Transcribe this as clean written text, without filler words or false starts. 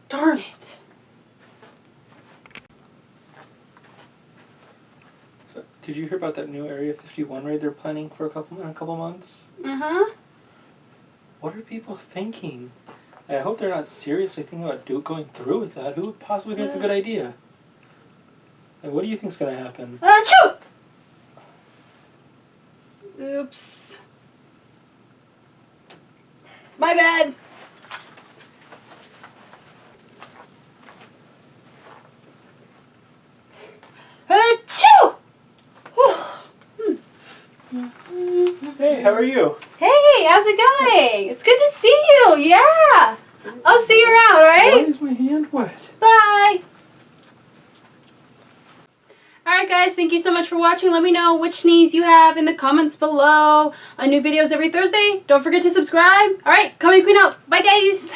Darn it. So, did you hear about that new Area 51 raid they're planning for in a couple months? Uh-huh. What are people thinking? I hope they're not seriously thinking about going through with that. Who would possibly think it's a good idea? Like, what do you think's gonna happen? Achoo! Oops. My bad. Achoo! Hey, how are you? Hey, how's it going? It's good to see you. Yeah. I'll see you around, right? Why is my hand wet? Bye. Alright guys, thank you so much for watching. Let me know which sneeze you have in the comments below. New videos every Thursday. Don't forget to subscribe. Alright, Comedy Queen out. Bye guys.